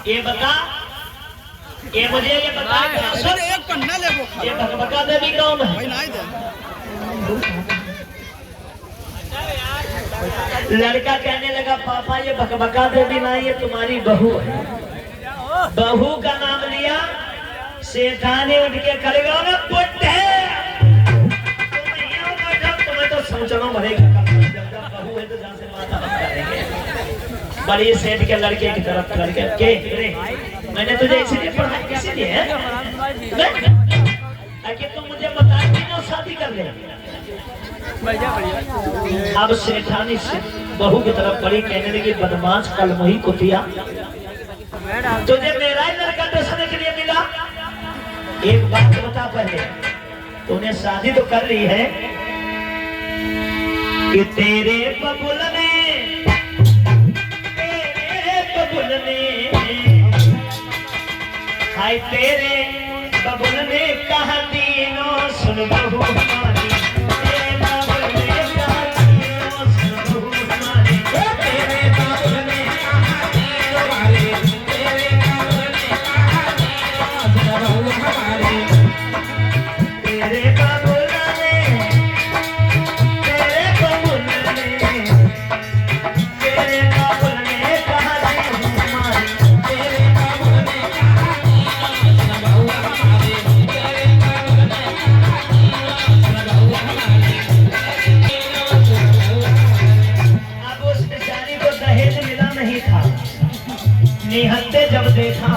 ये बता, ये मुझे ये बता, एक पन्ना ले वो ये भगवका देवी कौन है? भाई नहीं दे। लड़का कहने लगा पापा ये भगवका देवी नहीं, ये तुम्हारी बहू है। बहू का नाम लिया, सेठानी उठ के खड़े गए, बुड्ढे तुम्हें तो सोचना मरेगा, बहू है तो जहाँ से माता बंद करेंगे। बड़ी सेठ के लड़के की तरफ करके के मैंने तुझे इसलिए पढ़ाई इसीलिए है कि तुम मुझे बता क्यों शादी कर ले। अब सेठानी से बहू की तरफ बड़ी कहने लगी बदमाश कलमुही कुतिया, तुझे मेरा ही लड़का देखने के लिए मिला। एक बात बता पहले, तूने शादी तो कर ली है कि तेरे बबुल ने हाय तेरे बबुल ने कहा तीनों सुन बहू हमारी, तेरे बबुल ने कहा तीनों सुन बहू हमारी, तेरे बबुल ने कहा तीनों हमारे, तेरे बबुल ने कहा तीनों सुन बहू हमारी, तेरे बबुल ने, तेरे बबुल ने, तेरे बबुल ने कहा तीनों हमारी, तेरे बबुल ने कहा तीनों सुन बहू हमारी, तेरे बबुल ने कहा तीनों सुन बहू हमारी। अब उस बेचारी को दहेज मिला नहीं था, निहत्ते जब देखा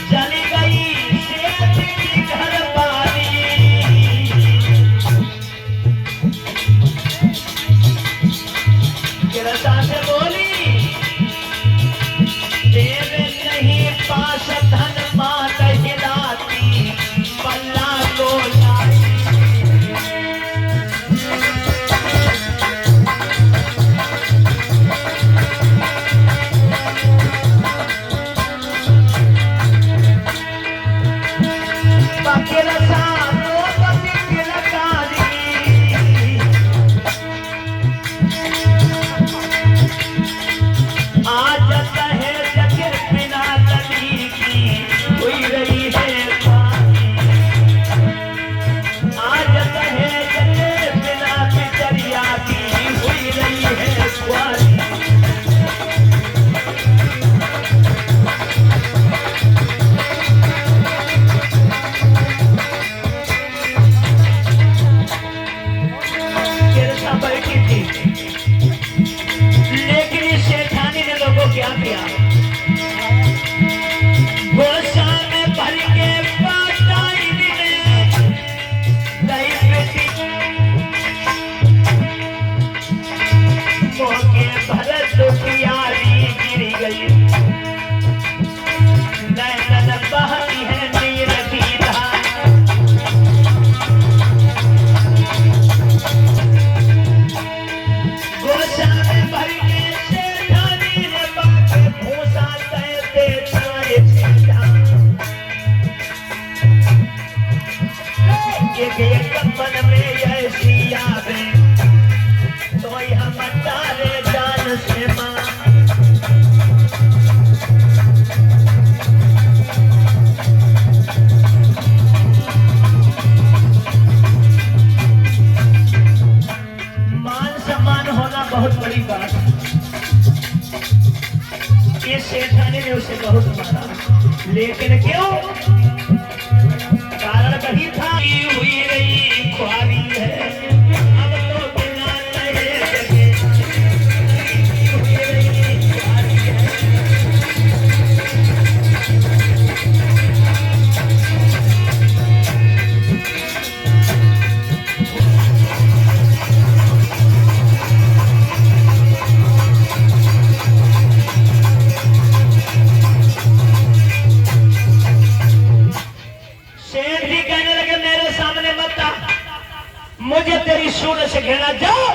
चली गई सेठ की घरवाली, गिरता से बोली देवे नहीं पास धन मात हिलाती, पल्ला को लाई। बहुत बड़ी बात, ये सेठानी ने उसे बहुत मारा, लेकिन क्यों? कारण कहीं था हुई रही ख्वारी है, अब तो बिना दहेज के हुई रही ख्वारी है। मुझे तेरी सूरत से घेरा, जाओ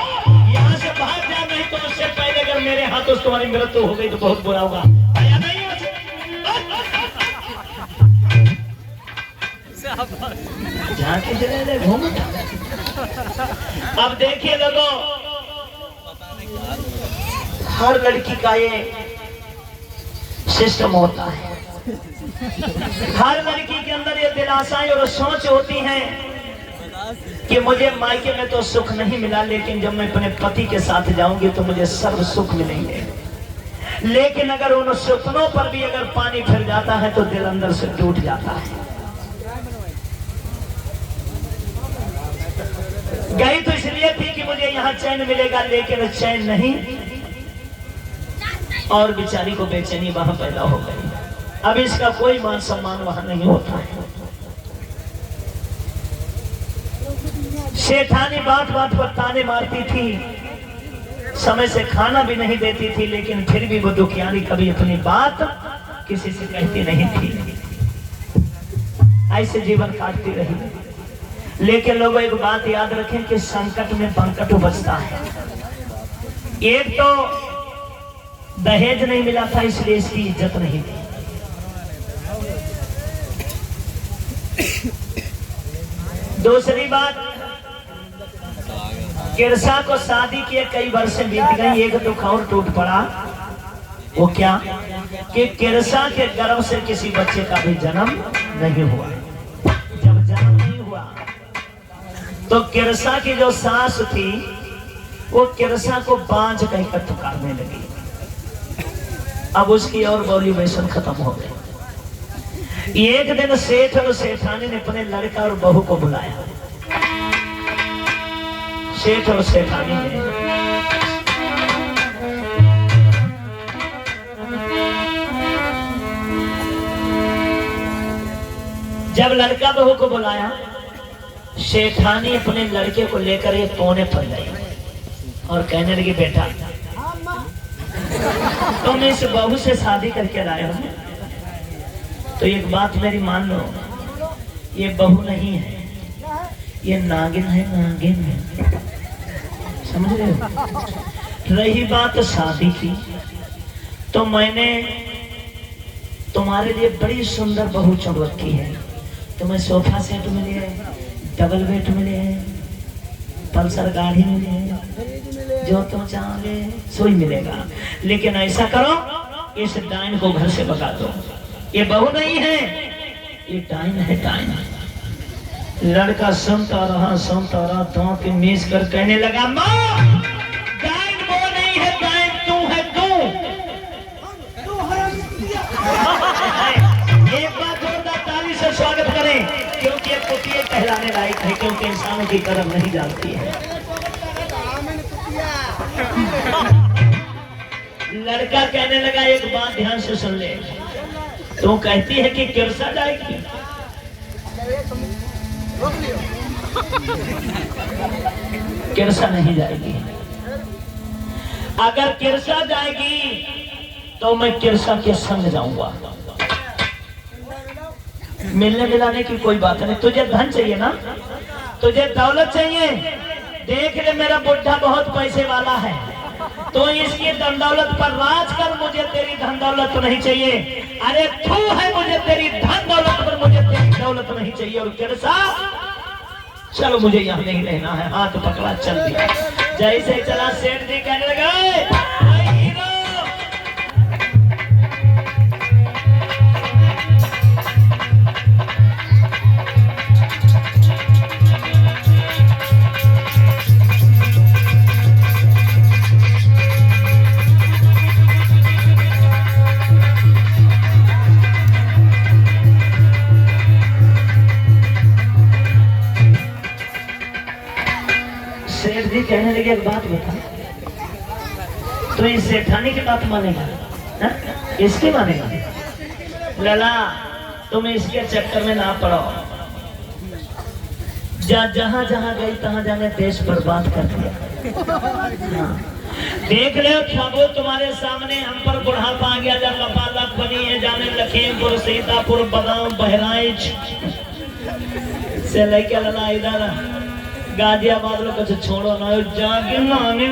यहाँ से बाहर जा, नहीं तो उससे पहले अगर मेरे हाथों से तुम्हारी मृत्यु हो गई तो बहुत बुरा होगा। आया नहीं झांकी चले घूम। अब देखिए लोगों, हर लड़की का ये सिस्टम होता है। हर लड़की के अंदर ये दिलासाएं और सोच होती हैं कि मुझे मायके में तो सुख नहीं मिला, लेकिन जब मैं अपने पति के साथ जाऊंगी तो मुझे सर्व सुख मिलेंगे। लेकिन अगर उन सपनों पर भी अगर पानी फिर जाता है तो दिल अंदर से टूट जाता है। गई तो इसलिए थी कि मुझे यहाँ चैन मिलेगा, लेकिन चैन नहीं, और बेचारी को बेचैनी वहां पैदा हो गई। अब इसका कोई मान सम्मान वहां नहीं होता है। शेठानी बात बात पर ताने मारती थी, समय से खाना भी नहीं देती थी, लेकिन फिर भी वो दुखियारी कभी अपनी बात किसी से कहती नहीं थी। ऐसे जीवन काटती रही। लेकिन लोगों एक बात याद रखें कि संकट में पंकट बचता है। एक तो दहेज नहीं मिला था, इसलिए इसकी इज्जत नहीं थी। दूसरी बात, किरसा को शादी किए कई वर्ष बीत गई, एक दुख और टूट पड़ा। वो क्या कि किरसा के गर्भ से किसी बच्चे का भी जन्म नहीं हुआ। जब जन्म नहीं हुआ तो किरसा की जो सास थी वो किरसा को बांझ कहकर पुकारने लगी। अब उसकी और वैल्यूएशन खत्म हो गई। एक दिन सेठ और सेठानी ने अपने लड़का और बहू को बुलाया। सेठ और सेठानी ने जब लड़का बहू को बुलाया, सेठानी अपने लड़के को लेकर ये कोने पर गई और कहने लगी, बेटा तुम इस बहू से शादी करके लाए हो, तो एक बात मेरी मान लो, ये बहू नहीं है, ये नागिन है, नागिन है। समझ रहे हो? रही बात शादी की, तो मैंने तुम्हारे लिए बड़ी सुंदर बहू चुन रखी है। तुम्हें सोफा सेट मिले है, डबल बेड मिले है, पल्सर गाड़ी मिले है, जो तुम चाहोगे सोई मिलेगा। लेकिन ऐसा करो, इस डाइन को घर से भगा दो। ये बहू नहीं है, ये डाइन है, डाइन। लड़का सुनता रहा, दांत पे मीस कर कहने लगा, माँ डाइन वो नहीं है, डाइन तू है, तू। एक बार जोरदार ताली से स्वागत करें, क्योंकि ये कुतिया कहलाने लायक है, क्योंकि इंसानों की कर्म नहीं जानती है। लड़का कहने लगा, एक बात ध्यान से सुन ले, तू कहती है कि किरसा जाएगी, किरसा नहीं जाएगी। अगर किरसा जाएगी तो मैं किरसा के संग जाऊंगा। मिलने मिलाने की कोई बात नहीं। तुझे धन चाहिए ना, तुझे दौलत चाहिए, देख ले मेरा बुढ़ा बहुत पैसे वाला है, तो इसकी धन दौलत पर राज कर, मुझे तेरी धन दौलत तो नहीं चाहिए। अरे तू है, मुझे तेरी धन दौलत पर, मुझे तेरी दौलत नहीं चाहिए। और किरसा चलो मुझे यहाँ नहीं रहना है, हाथ पकड़ा चल दिया। जैसे चला सेठ जी कहने लगे, सेठ जी कहने लगे, एक बात बता, तो इस सेठानी की बात मानेगा, इसकी मानेगा? लला तुम इसके चक्कर में ना पड़ो, जहां जहां गई तहां जाने देश बर्बाद कर दिया। देख ले वो तुम्हारे सामने, हम पर बुढ़ापा आ गया, जब लपालक बनी है, जाने लखीमपुर, सीतापुर, बदाऊं, बहराइच से लेके लला इधर गाजियाबाद लोग कुछ छोड़ो ना, जाके नानी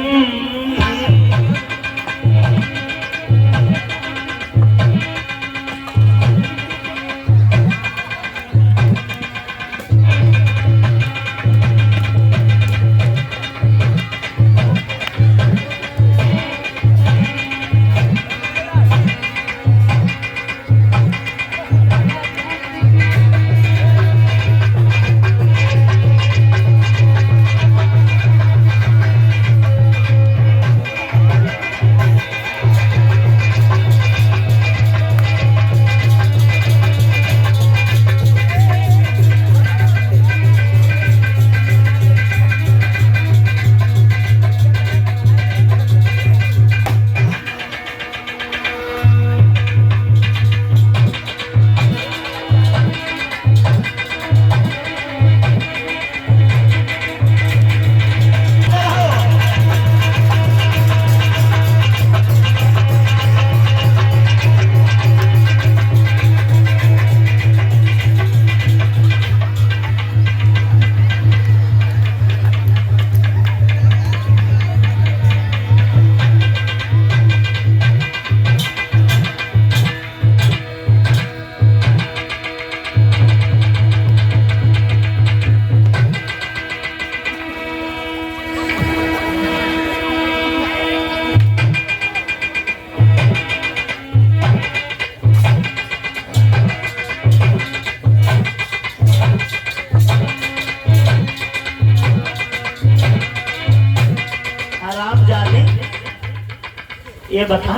ये बता,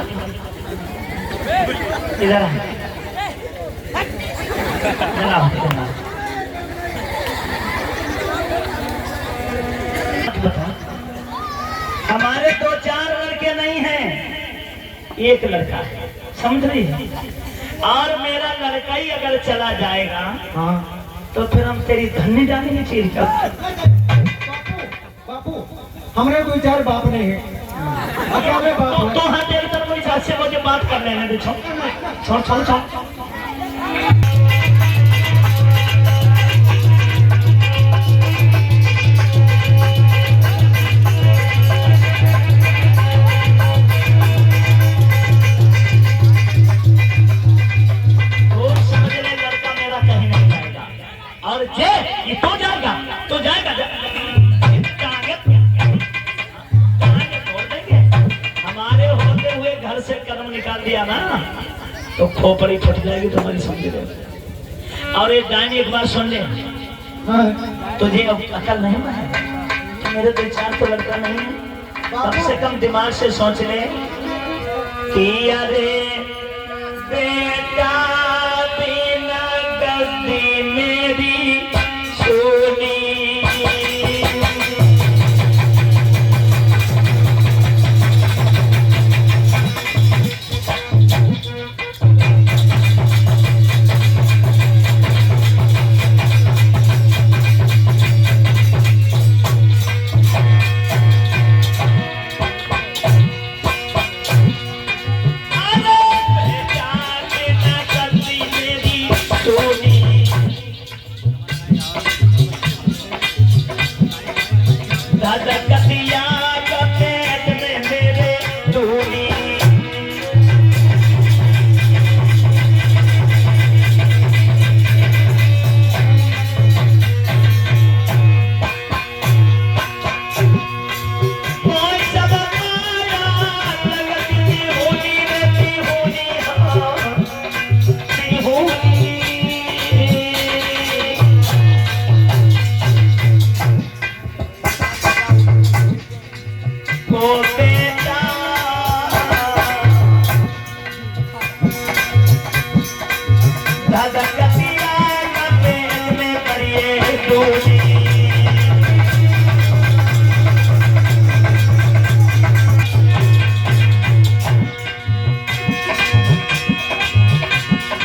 इधर आ। बता, हमारे 2-4 लड़के नहीं हैं, एक लड़का है, समझ रही है? और मेरा लड़का ही अगर चला जाएगा, हाँ, तो फिर हम तेरी धन्य डालेंगे चीज का। बापू, हमारे 2-4 बाप नहीं है। अकेले बाप है। तो हाँ, तेरे तरफ कोई साथ से मुझे बात कर लेने दे। छोड़ छोड़ छोड़ छोड़। और जे ये तो जाएगा तो जाएगा छोड़ देंगे। हमारे होते हुए घर से कदम निकाल दिया ना तो खोपड़ी फट जाएगी तुम्हारी, समझ लो। और ये डायनी एक बार सुन ले, तुझे अब अकल नहीं है, मेरे 2-4 तो लड़का नहीं है, कम से कम दिमाग से सोच ले कि अरे बेटा बिना गद्दी मेरी सोनी। दादा कतिया का पेट में मेरे धूनी, कोई सब माया लगती होनी रहती होनी, हाँ होनी। ओ बेटा दादा कतिया का पेट में करिए डोली,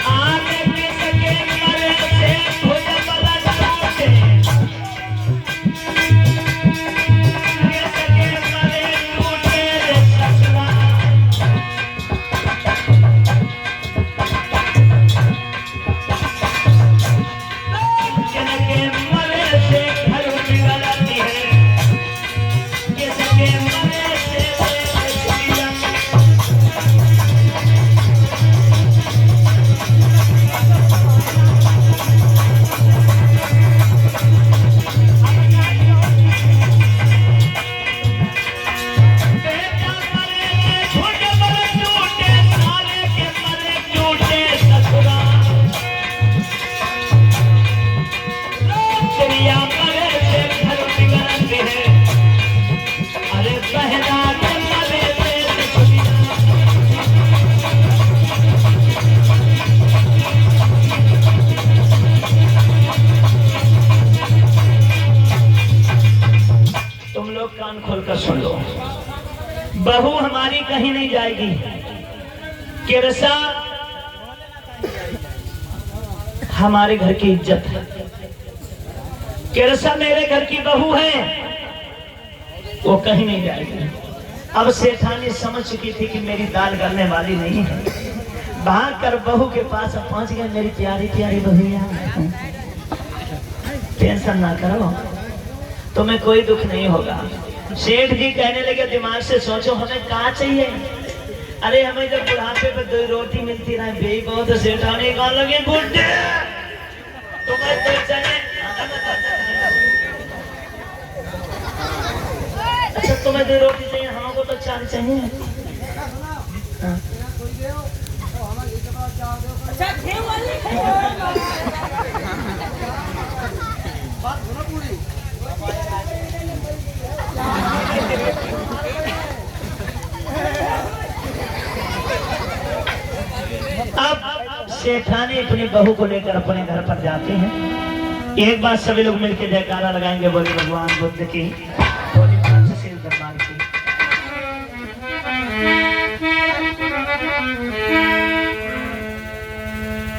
आने किसके मरे से भुज बला जाते, तुम लोग कान खोलकर सुन लो, बहू हमारी कहीं नहीं जाएगी। किरसा हमारे घर की इज्जत है, किरसा मेरे घर की बहू है, वो कहीं नहीं जाएगी। अब सेठानी समझ चुकी थी कि मेरी दाल गलने वाली नहीं है, भाग कर बहू के पास पहुंच गए। मेरी प्यारी प्यारी बहूया, टेंशन ना करो, तुम्हें कोई दुख नहीं होगा। सेठ जी कहने लगे दिमाग से सोचो हमें क्या चाहिए। अरे हमें जब बुढ़ापे पे 2 रोटी मिलती रहे बेई बहुत, सेठानी कहा लगे गुड्डे तुम्हें तो चाहिए। अच्छा तुम्हें 2 रोटी चाहिए, हमको तो 4 चाहिए। हाँ। अब सेठानी अपनी बहू को लेकर अपने घर पर जाते हैं। एक बार सभी लोग मिलकर जयकारा लगाएंगे, बोले भगवान बुद्ध की, बोले पंचशील दरबार की।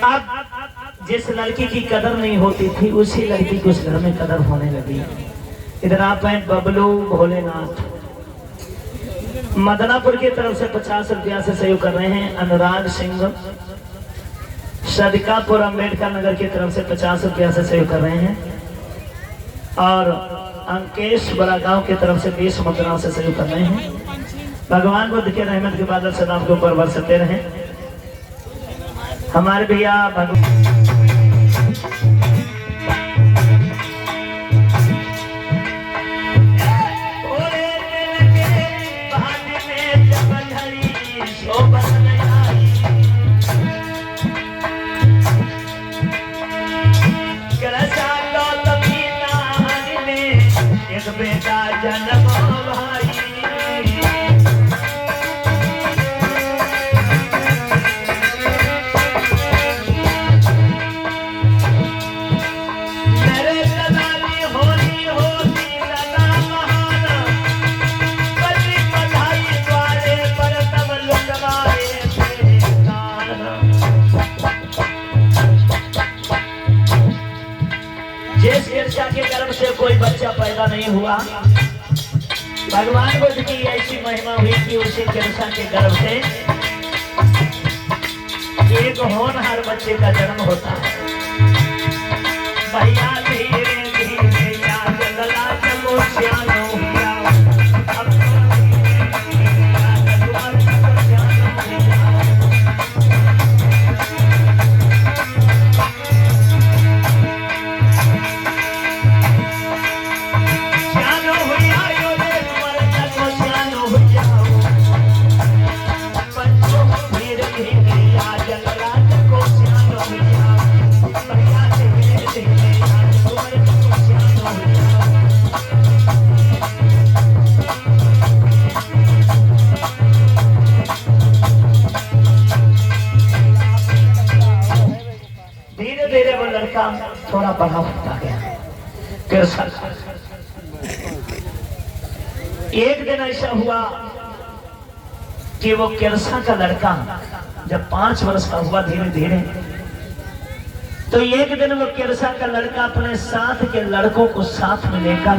अब जिस लड़की की कदर नहीं होती थी उसी लड़की को उस घर में कदर होने लगी। इधर आप हैं बबलू भोलेनाथ मदनापुर की तरफ से 50 रुपया से सहयोग कर रहे हैं। अनुराग सिंह सदकापुर अम्बेडकर नगर की तरफ से 50 रुपया से सहयोग कर रहे हैं। और अंकेश बड़ागांव की तरफ से 20 मुद्राओं से सहयोग कर रहे हैं। भगवान बुद्ध के रहमत के बादल सदा आपके ऊपर बरसते रहे। हमारे भैया बेटा जन्म भाई मेरे दलाली होली होती लगा महाना बड़ी बधाई द्वारे पर तब लुटवाए जिस ईर्ष्या के गर्भ से कोई बच्चा पैदा नहीं हुआ, भगवान बुद्ध की ऐसी महिमा हुई कि उसी ईर्ष्या के गर्भ से एक होनहार बच्चे का जन्म होता है। भैया धीरे धीरे याद लला चलो श्यानो भैया अब थोड़ा बड़ा होता गया। एक दिन ऐसा हुआ कि वो किरसा का लड़का जब 5 वर्ष का हुआ धीरे धीरे, तो एक दिन वो किरसा का लड़का अपने साथ के लड़कों को साथ में लेकर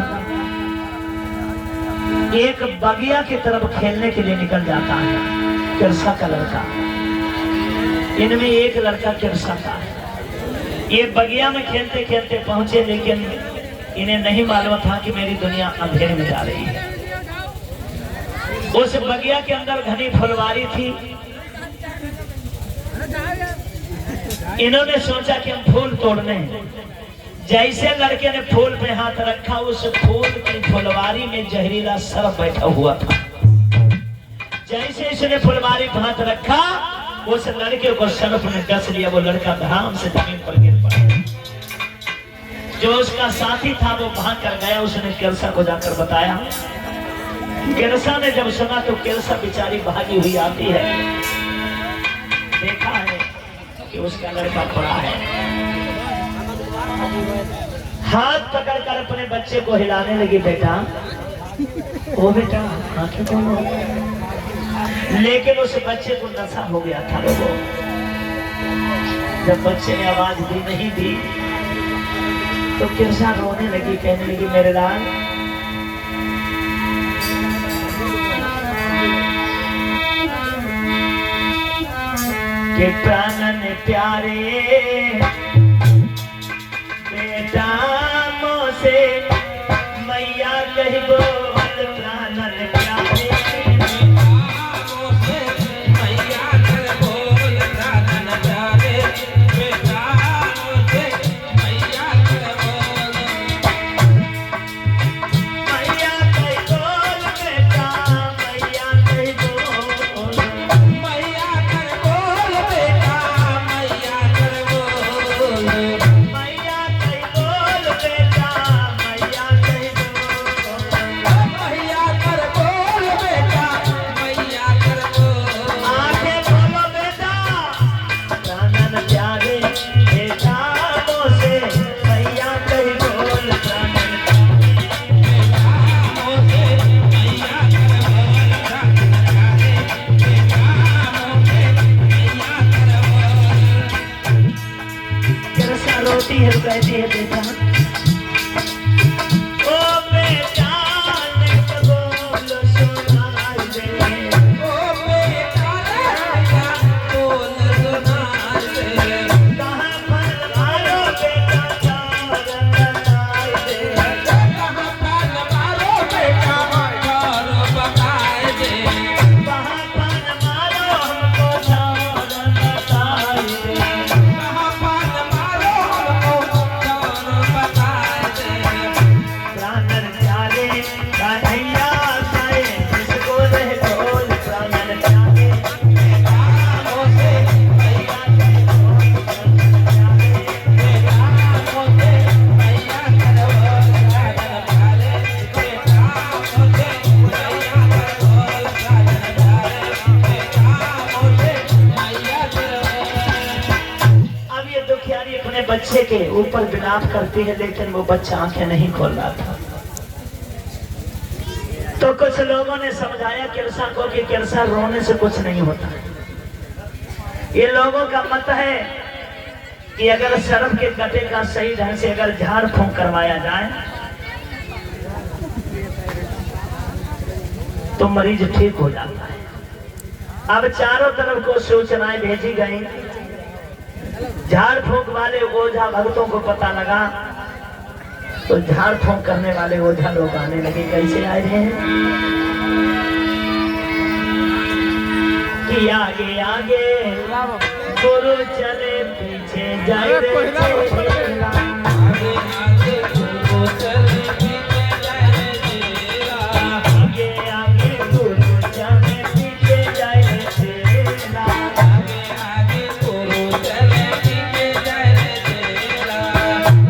एक बगिया की तरफ खेलने के लिए निकल जाता है। किरसा का लड़का, इनमें एक लड़का किरसा का है। ये बगिया में खेलते खेलते पहुंचे, लेकिन इन्हें नहीं मालूम था कि मेरी दुनिया अंधेरे में जा रही है। उस बगिया के अंदर घनी फुलवारी थी। इन्होंने सोचा कि हम फूल तोड़ने हैं। जैसे लड़के ने फूल पे हाथ रखा, उस फूल की फुलवारी में जहरीला सर्प बैठा हुआ था। जैसे इसने फुलवारी पे हाथ रखा, उस लड़के को सर्प ने डस लिया। वो लड़का धड़ाम से जमीन पर गिर पड़ा। जो उसका साथी था वो भाग कर गया। उसने किरसा को जाकर बताया। किरसा ने जब सुना तो किरसा बेचारी भागी हुई आती है। देखा है कि उसका लड़का पड़ा है। हाथ पकड़कर अपने बच्चे को हिलाने लगी। बेटा, ओ बेटा, आंखें खोलो। लेकिन उस बच्चे को नशा हो गया था। लोगों, जब बच्चे ने आवाज दी नहीं दी तो किरसा रोने लगी, कहने लगी, मेरे लाल, के प्राणन प्यारे बेटा मोसे मैया कही बोल प्राणन प्यारे। कहती है बेटा ओ बेटा बोल सुना दे ओ बेटा बोल सुना दे कहाँ पर मारो बेटा चार बताए दे कहाँ पर मारो बेटा चार बताए दे कहाँ पर मारो हमको चार बताए दे कहाँ पर मारो हमको चार बताए दे प्राणन प्यारे कन्हैया साए जिसको रह बोल प्राणन प्यारे बेटाओं से भैया करवो बेटाओं से भैया करवो साजन प्यारे बेटाओं से भैया करवो साजन प्यारे बेटाओं से भैया करवो। अब ये दुखियारी अपने बच्चे के ऊपर विलाप करती है लेकिन वो बच्चा आंखें नहीं खोल रहा था। तो कुछ लोगों ने समझाया किरसा को कि किरसा रोने से कुछ नहीं होता। ये लोगों का मत है कि अगर सर्फ के गटे का सही ढंग से अगर झाड़ फूंक करवाया जाए तो मरीज ठीक हो जाता है। अब चारों तरफ को सूचनाएं भेजी गई। झाड़ फूंक वाले ओझा भक्तों को पता लगा तो झाड़ फूंक करने वाले ओझा लोग आने लगे। कैसे आए हैं कि आगे आगे गुरु चले पीछे जाए रे चेला। आगे आगे गुरु चले पीछे जाए चेला आगे आगे गुरु चले पीछे जाए रे चेला। आगे आगे गुरु चले पीछे जाए चेला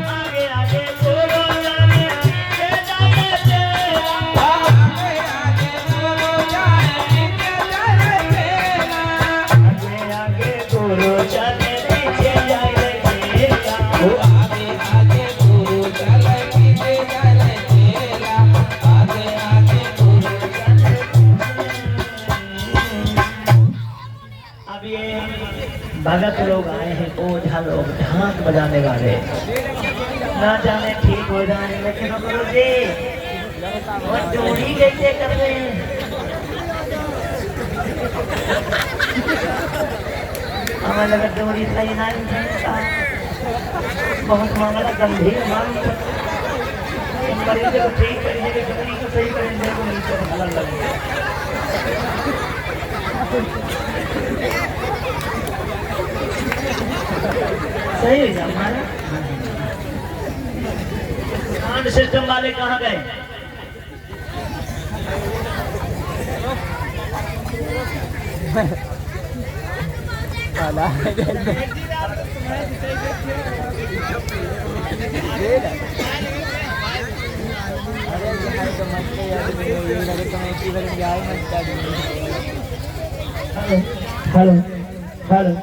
आगे आगे गुरु चले पीछे जाए रे चेला। आगे आगे गुरु जाए पीछे जाए चेला आगे आगे गुरु चले पीछे जाए रे चेला। ओ आगे आगे गुरु चले पीछे जाए चेला आगे आगे गुरु चले। अब ये भगत लोग आए हैं, ओझा लोग ढाक बजाने वाले, ना जाने ठीक हो जाए लेकिन गुरु जी वो चोरी कैसे कर रहे हैं। हमें लगा चोरी सही नहीं है, बहुत मामला गंभीर मांग मरीज को ठीक करेंगे चोरी को सही करेंगे तो नीचे भला लगेगा। सही है हमारा साउंड सिस्टम वाले कहाँ गए? हेलो हेलो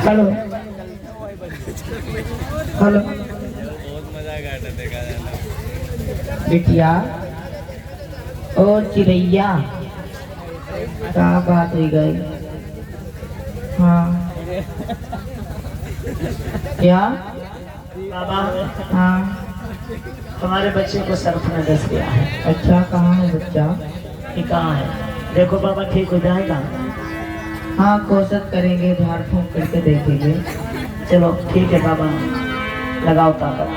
हेलो हेलो बिटिया ओ चिड़ैया क्या बात हो गई? हाँ क्या बाबा? हाँ हमारे बच्चे को सर्फ में डस गया है। अच्छा कहाँ है बच्चा? ये कहाँ है? देखो बाबा ठीक हो जाएगा। हाँ कोशिश करेंगे, झाड़ फूंक करके देखेंगे। चलो ठीक है बाबा, लगाओ ताकत।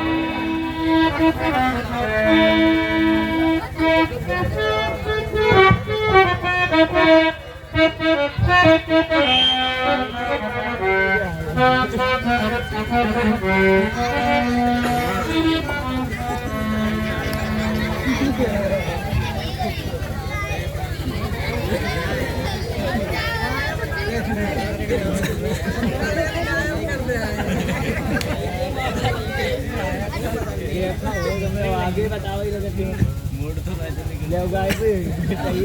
आगे बताओ मूड तो सही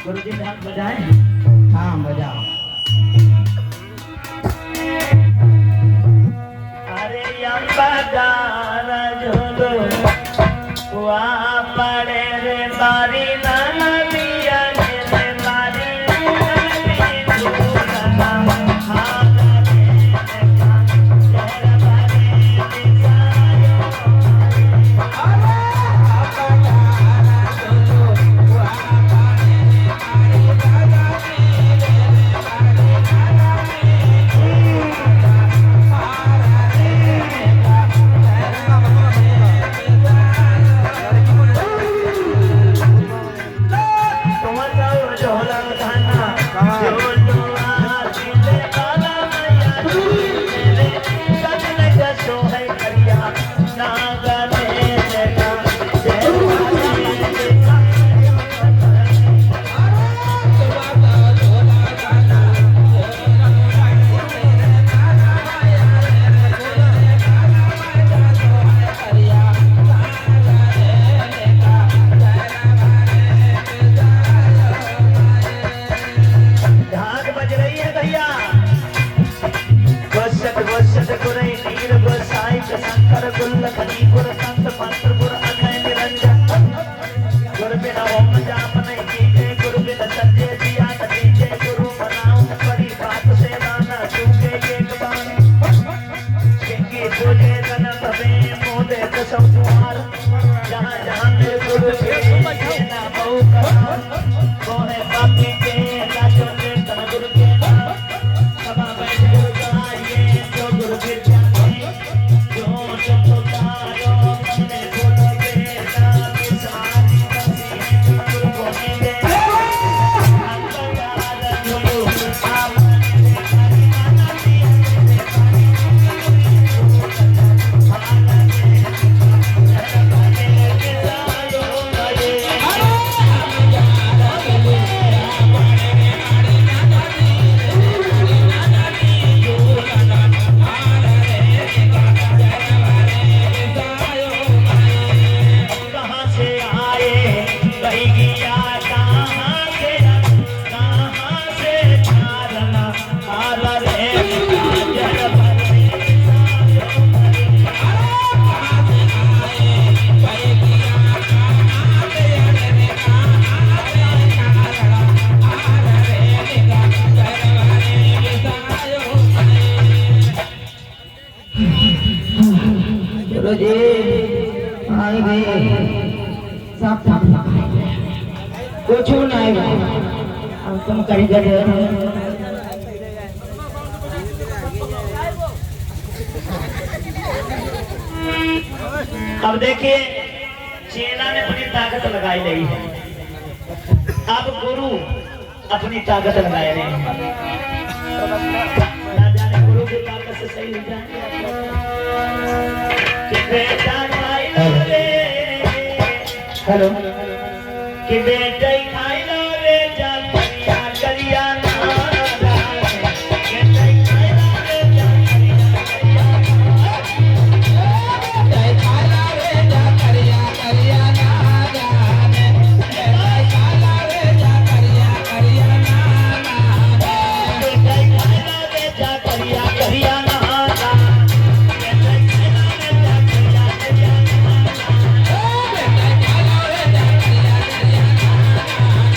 गुरुजी ढाक बजाएं? हाँ बजाओ। अरे बाजार झोलो हुआ पड़े रे बारी नाना दिया रे बारी नाना झूलना हाथ शंकर गुल्ल खलीपुर संत मंत्रपुर अजय निरंजन गुरु बिना ओम जाप नहीं कीजे गुरु बिना सत्य दिया कीजे गुरु बनाओ बड़ी बात से नाना चूके एक बानी जिनकी पूजे तन भवे मोदे कसम द्वार जहाँ जहाँ मेरे गुरु के ना बहु करा कोने पापी के लाजो के तन गुरु के नाम सभा बैठे गुरु गाये जो गुरु विद्या कुछ नहीं अब तुम कारीगर अब देखिए चेला ने अपनी ताकत लगाई नहीं है अब गुरु अपनी ताकत लगाए रहे हैं ना जाने गुरु की ताकत से सही हो जाए कि बेटा हेलो कि बेटे खाई लो रे जा करिया करिया नारा बेटे खाई लो रे जा करिया करिया नारा बेटे खाई लो रे जा करिया करिया नारा बेटे खाई लो रे जा करिया करिया नारा बेटे खाई लो रे जा करिया करिया नारा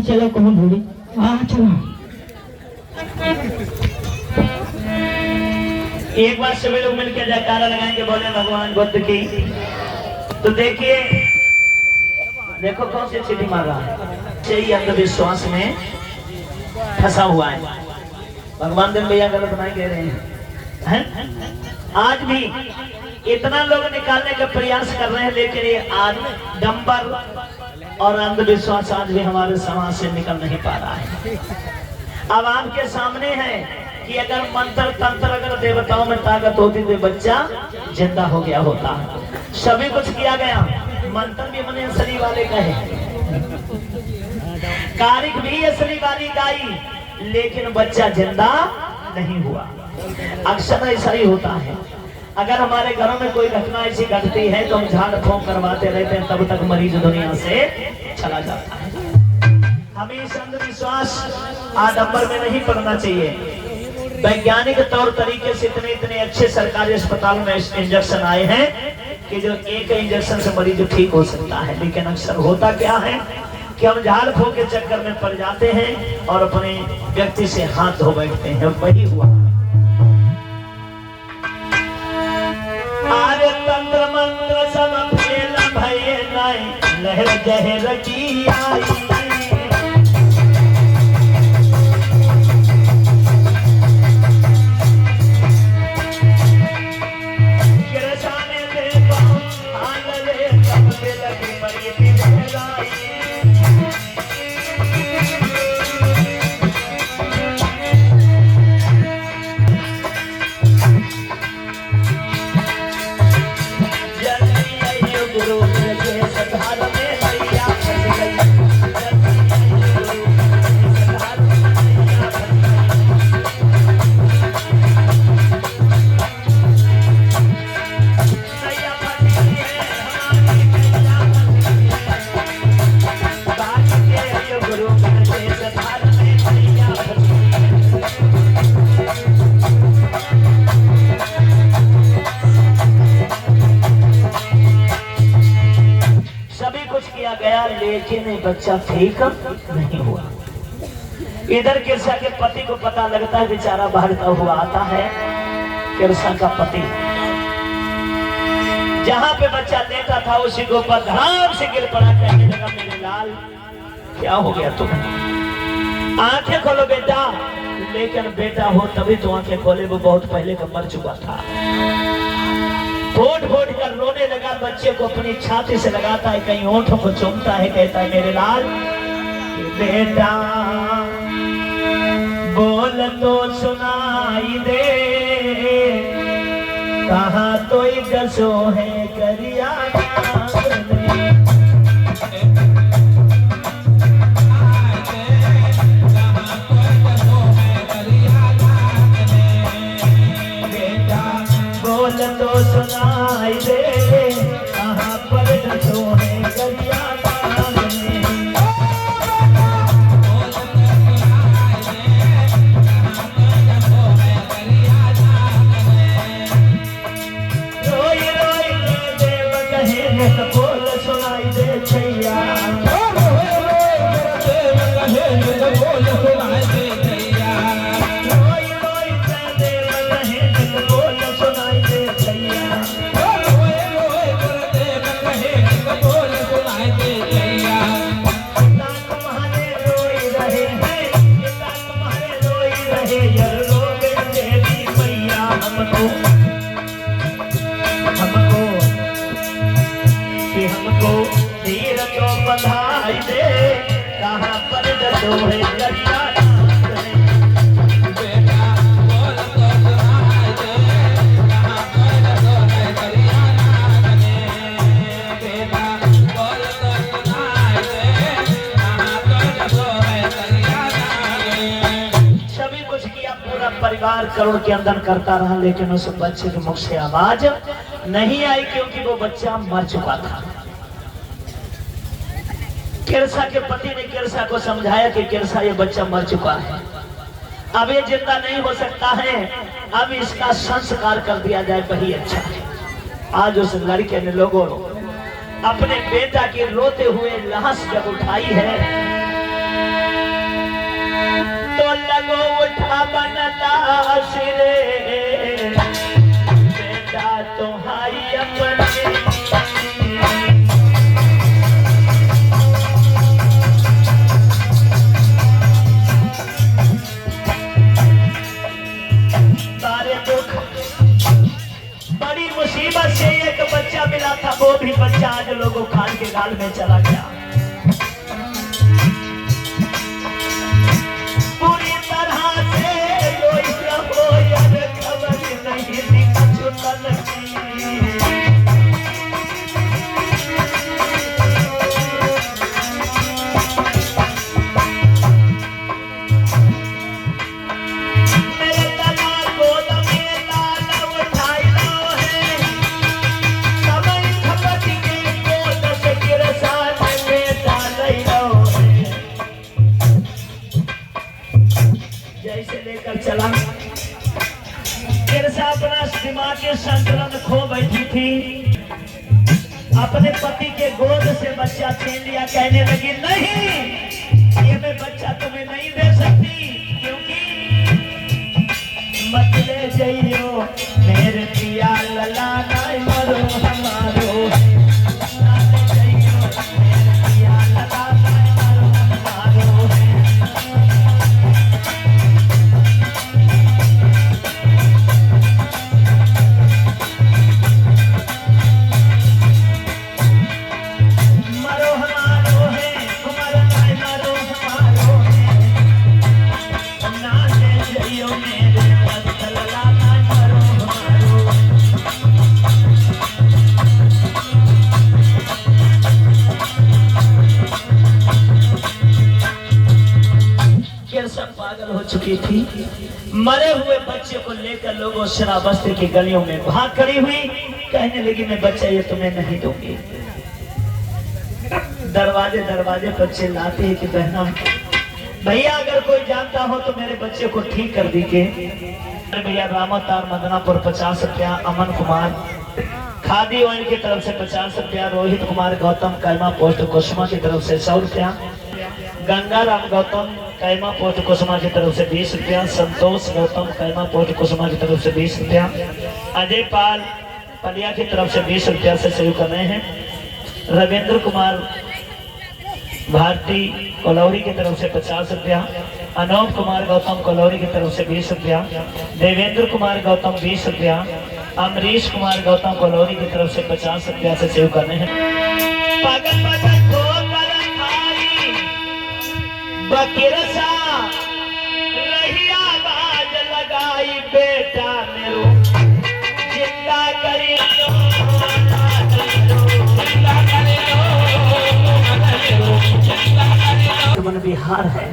चलो कौन ढूंढी। हाँ चलो। एक बार सभी लोग मिलकर जयकारा लगाएंगे, बोले भगवान बुद्ध की। तो देखिए, देखो कौन सी सीटी मार रहा है, यही अंधविश्वास में फंसा हुआ है। भगवान दिन भैया गलत नहीं कह रहे हैं। आज भी इतना लोग निकालने का प्रयास कर रहे हैं, लेकिन ये आज डंबर और अंधविश्वास आज भी हमारे समाज से निकल नहीं पा रहा है। अब आपके सामने है कि अगर मंत्र तंत्र, अगर देवताओं में ताकत होती तो बच्चा जिंदा हो गया होता। सभी कुछ किया गया, मंत्र भी मैंने असली वाले कहे, कारिक भी असली वाली गाई, लेकिन बच्चा जिंदा नहीं हुआ। अक्सर ऐसा ही होता है। अगर हमारे घरों में कोई घटना ऐसी घटती है तो हम झाड़ फूंक करवाते रहते हैं, तब तक मरीज दुनिया से चला जाता है। हमें इस अंधविश्वास आडंबर में नहीं पड़ना चाहिए। वैज्ञानिक तौर तरीके से इतने अच्छे सरकारी अस्पताल में इंजेक्शन आए हैं कि जो एक इंजेक्शन से मरीज ठीक हो सकता है, लेकिन अक्सर होता क्या है कि हम झाड़ फूंक के चक्कर में पड़ जाते हैं और अपने व्यक्ति से हाथ धो बैठते हैं। वही हुआ। आरे तंत्र मंत्र सब फेल भये नहीं, लहर जहर की आई। लेकिन बच्चा ठीक नहीं हुआ। इधर किरसा के पति को पता लगता है, बेचारा भागता हुआ आता है। किरसा का पति जहां पे बच्चा लेटा था उसी के ऊपर धड़ाम से गिर पड़ा, कहने लगा मेरे लाल क्या हो गया तुम्हें? आंखें खोलो बेटा। लेकिन बेटा हो तभी तो आंखें खोले, वो बहुत पहले का मर चुका था। फोड़ फोड़ कर रोने लगा, बच्चे को अपनी छाती से लगाता है, कहीं होठों को चूमता है, कहता है मेरे लाल बेटा बोल तो सुनाई दे, कहाँ तो जसो है करिया तो सुनाई दे, कहाँ पर जसो है करिया रोई रोई देव कहे बोल सुनाई दे छैया, बोल सुनाई दे छैया, रोई रोई देव कहे बोल सुनाई दे छैया, बोल सुनाई दे छैया। तुम्हारे रोई रहे हैं, तुम्हारे रोई रहे यार, रोगे तेरी मैया हमको तीर तो बधाई दे, कहाँ पर जसो है करिया बेटा बोल तो सुनाई दे, कहाँ पर जसो है करिया बेटा बोल तो सुनाई दे, कहाँ पर जसो है करिया। सभी कुछ किया, पूरा परिवार करोड़ के अंदर करता रहा, लेकिन उस बच्चे के मुख से आवाज नहीं आई, क्योंकि वो बच्चा मर चुका था। किरसा के पति ने किरसा को समझाया कि किरसा ये बच्चा मर चुका है, अब ये जिंदा नहीं हो सकता है, अब इसका संस्कार कर दिया जाए वही अच्छा है। आज उस लड़के ने लोगों अपने बेटा की रोते हुए लाश जब उठाई है दास रे बेटा तुम्हारी अपने सारे दुख बड़ी मुसीबत से एक बच्चा मिला था, वो भी बच्चा आज लोगों खान के गाल में चला गया। पूरी तरह से कोई हो यार खबर नहीं थी कछुतन की। मेरे तना गोद में लाल उठाई लो है, समय खपत के गोद से गिरसान में डाल लो है। जैसे लेकर चला गिरसा अपना दिमाग के संतुलन खो बैठी थी, अपने पति के गोद से बच्चा छीन लिया। कहने लगी नहीं, ये मैं बच्चा तुम्हें नहीं दे सकती, क्योंकि मत ले जाइयो मेरे पिया लला नाय मरो हमारो, ना ले जाइयो मेरे पिया लला नाय मरो हमारो। मरो हमारो है तुम्हारा नाय मरो हमारो है, ना ले जाइयो मेरे लला नाय मरो हमारो। गिरसा पागल हो चुकी थी, मरे हुए बच्चे को लेकर लोगों शराबस्ती की गलियों में भाग खड़ी हुई। कहने लगी मैं बच्चा ये तुम्हें नहीं दूंगी। दरवाजे दरवाजे पर चिल्लाती है कि बहना भैया अगर कोई जानता हो तो मेरे बच्चे को ठीक कर दीजिए। भैया रामातार मदनापुर 50 रुपया, अमन कुमार खादी ऑयल की तरफ से 50 रुपया, रोहित कुमार गौतम कैमा पोस्ट कुसुमा की तरफ से 100 रुपया, गंगाराम गौतम कैमा पोस्ट कुसुमा की तरफ से 20 रुपया, संतोष गौतम कैमा पोस्ट कुसुमा की तरफ से 20 रुपया, अजय पाल पलिया की तरफ से 20 रुपया से शुरू कर रहे हैं, रविंद्र कुमार भारती कोलौरी की तरफ से 50 रुपया, अनूप कुमार गौतम कोलौरी की तरफ से 20 रुपया, देवेंद्र कुमार गौतम 20 रुपया, अमरीश कुमार गौतम कोलौरी की तरफ से 50 रुपया से सेव करने हैं। पागल पागल ठोकर खाई बकिरसा रही आवाज लगाई बेटा मेरो जिंदा करी लो मन विहार है,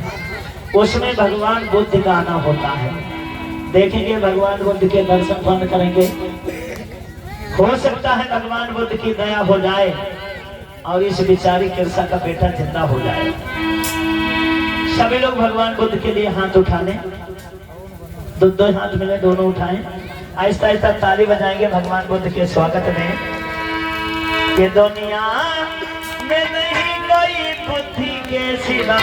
उसमें भगवान बुद्ध का आना होता है। देखेंगे भगवान बुद्ध के दर्शन बंद करेंगे, हो सकता है भगवान बुद्ध की दया हो जाए और इस बिचारी किरसा का बेटा जिंदा हो जाए। सभी लोग भगवान बुद्ध के लिए हाथ उठा लें, दो हाथ मिले दोनों उठाएं, आहिस्ता आहिस्ता ताली बजाएंगे भगवान बुद्ध के स्वागत में। ये दुनिया में नहीं कोई बुद्धि के सिवा